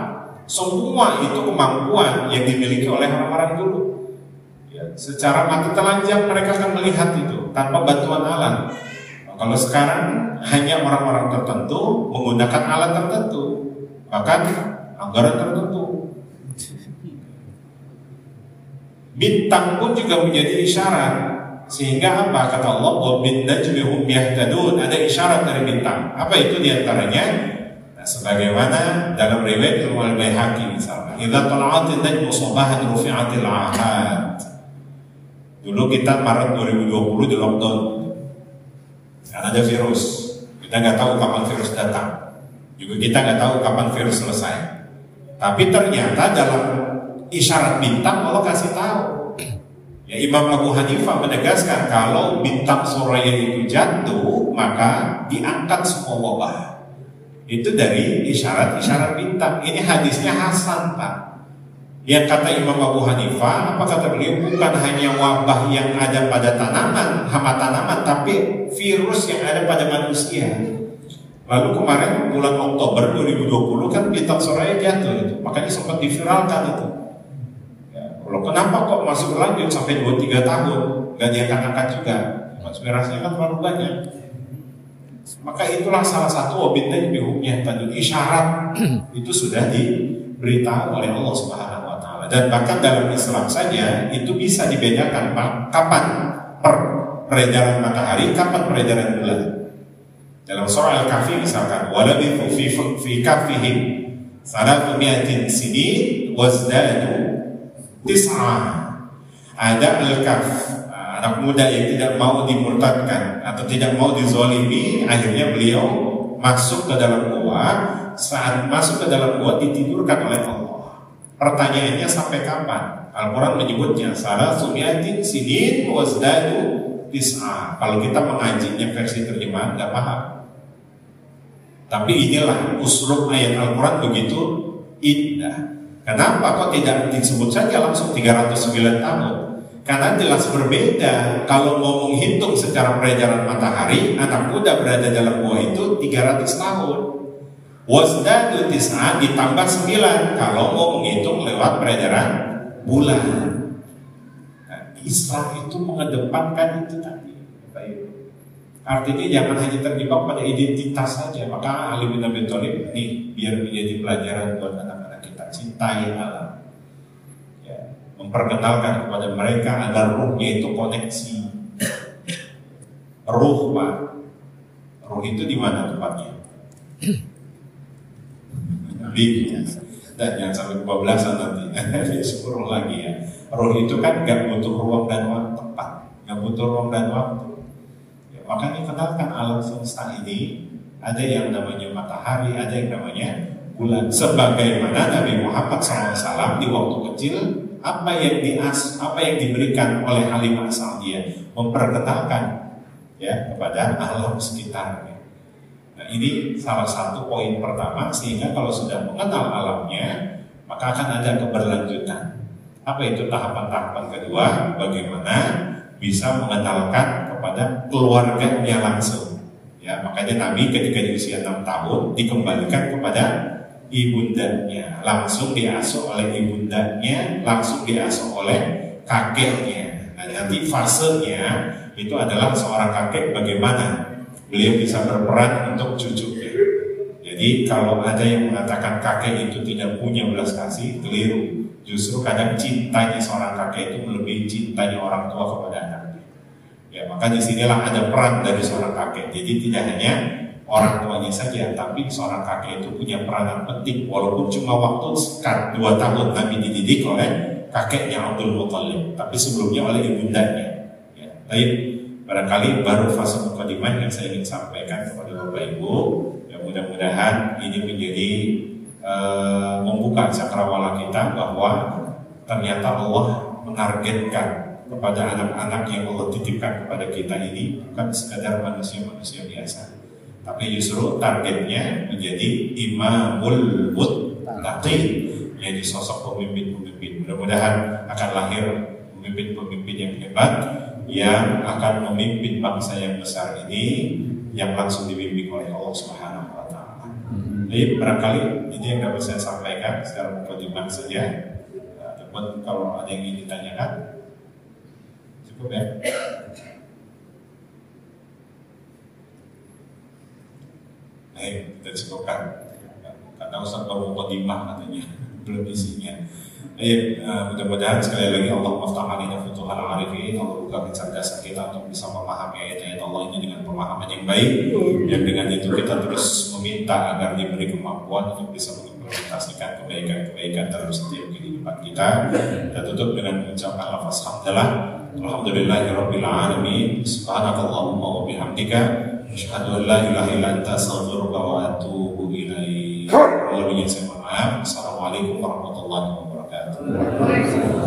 Semua itu kemampuan yang dimiliki oleh orang-orang dulu. Ya, secara mata telanjang mereka akan melihat itu tanpa bantuan alat. Nah, kalau sekarang hanya orang-orang tertentu menggunakan alat tertentu, bahkan anggaran tertentu. Bintang pun juga menjadi isyarat. Sehingga apa? Kata Allah, wa bin najmi hum yahtadun. Ada isyarat dari bintang. Apa itu diantaranya? Nah, sebagaimana dalam riwayat Al-Baihaqi misalnya, idza tala'atin najmu sabahan rufi'atil ahad. Dulu kita Maret 2020 di lockdown karena ada virus. Kita nggak tahu kapan virus datang. Juga kita nggak tahu kapan virus selesai. Tapi ternyata dalam isyarat bintang Allah kasih tahu. Ya, Imam Abu Hanifah menegaskan kalau bintang Suraya itu jatuh maka diangkat semua wabah. Itu dari isyarat-isyarat bintang. Ini hadisnya hasan, Pak. Yang kata Imam Abu Hanifah, apa kata beliau? Bukan hanya wabah yang ada pada tanaman, hama tanaman, tapi virus yang ada pada manusia. Lalu kemarin bulan Oktober 2020 kan bintang Suraya jatuh itu, makanya sempat diviralkan itu. Loh, kenapa kok masih berlanjut sampai 2-3 tahun gak diangkat-angkat juga? Konspirasinya kan terlalu banyak. Maka itulah salah satu wabitnya bihuknya tadi isyarat itu sudah diberitahu oleh Allah Subhanahu wa taala. Dan bahkan dalam Islam saja itu bisa dibedakan kapan peredaran matahari, kapan peredaran bulan. Dalam surah Al-Kahfi misalkan, walabithu fi kahfihim 300 sinin wazdadu tis'ah. Ada al-kaf, anak muda yang tidak mau dimurtadkan atau tidak mau dizolimi, akhirnya beliau masuk ke dalam gua. Saat masuk ke dalam gua ditidurkan oleh Allah. Pertanyaannya sampai kapan? Al-Quran menyebutnya salah sumiatin sinin wazdadu tis'ah. Kalau kita mengajinya versi terjemahan nggak paham. Tapi inilah uslub ayat Al-Quran begitu indah. Kenapa kok tidak disebut saja langsung 309 tahun? Karena jelas berbeda. Kalau mau menghitung secara peredaran matahari, anak muda berada dalam gua itu 300 tahun. Wasdadu tis'ah ditambah 9 kalau mau menghitung lewat peredaran bulan. Nah, Islam itu mengedepankan itu tadi. Artinya jangan hanya terjebak pada identitas saja. Maka Ali bin Abi Thalib nih biar menjadi pelajaran buat anak-anak kita, cintai alam. Ya, memperkenalkan kepada mereka agar ruhnya itu koneksi. Ruh, Pak. Ruh itu di mana tempatnya? Dan jangan sampai kebablasan nanti. Disuruh lagi ya. Ruh itu kan gak butuh ruang dan waktu, tempat, gak butuh ruang dan waktu. Makanya kenalkan alam semesta ini ada yang namanya matahari, ada yang namanya bulan. Sebagaimana Nabi Muhammad SAW di waktu kecil apa yang diberikan oleh Halimah Sa'diyah memperkenalkan ya kepada alam sekitarnya. Nah, ini salah satu poin pertama sehingga kalau sudah mengenal alamnya maka akan ada keberlanjutan. Apa itu tahapan-tahapan kedua? Bagaimana bisa mengenalkan kepada keluarganya langsung. Ya, makanya Nabi ketika di usia 6 tahun dikembalikan kepada ibundanya, langsung diasuh oleh ibundanya, langsung diasuh oleh kakeknya. Nah, nanti fasenya itu adalah seorang kakek bagaimana beliau bisa berperan untuk cucunya. Jadi kalau ada yang mengatakan kakek itu tidak punya belas kasih, keliru. Justru kadang cintanya seorang kakek itu melebihi cintanya orang tua kepada anaknya. Ya, maka disinilah ada peran dari seorang kakek. Jadi tidak hanya orang tuanya saja, tapi seorang kakek itu punya peranan penting. Walaupun cuma waktu sekitar 2 tahun Nabi dididik oleh kakeknya Abdul Muthalib, tapi sebelumnya oleh ibundanya. Ya, baik, barangkali baru fase mukadimah yang saya ingin sampaikan kepada Bapak Ibu. Ya, mudah-mudahan ini menjadi membuka cakrawala kita bahwa ternyata Allah menargetkan kepada anak-anak yang Allah titipkan kepada kita ini bukan sekadar manusia-manusia biasa, tapi justru targetnya menjadi imamul muttaqin, menjadi sosok pemimpin-pemimpin. Mudah-mudahan akan lahir pemimpin-pemimpin yang hebat yang akan memimpin bangsa yang besar ini, yang langsung dibimbing oleh Allah Subhanahu wa Ta'ala. Jadi barangkali ini yang dapat saya sampaikan secara mukadimah saja. Dapat kalau ada yang ingin ditanyakan, cukup ya. Kita cukupkan. Karena Ustaz baru mukadimah katanya, belum isinya. Mudah-mudahan sekali lagi Allah meftah alina futuhal arifin, Allah buka kecerdasan kita untuk bisa memahami ayat-ayat Allah ini dengan pemahaman yang baik, yang dengan itu kita terus meminta agar diberi kemampuan untuk bisa mengimplementasikan kebaikan-kebaikan dalam setiap kehidupan kita. Kita tutup dengan mengucapkan lafaz hamdalah, alhamdulillahirabbil alamin, subhanakallahumma wa bihamdika, asyhadu an la ilaha illa anta, astaghfiruka wa atubu ilaik. Kalau ingin saya mohon maaf. Assalamualaikum warahmatullahi wabarakatuh.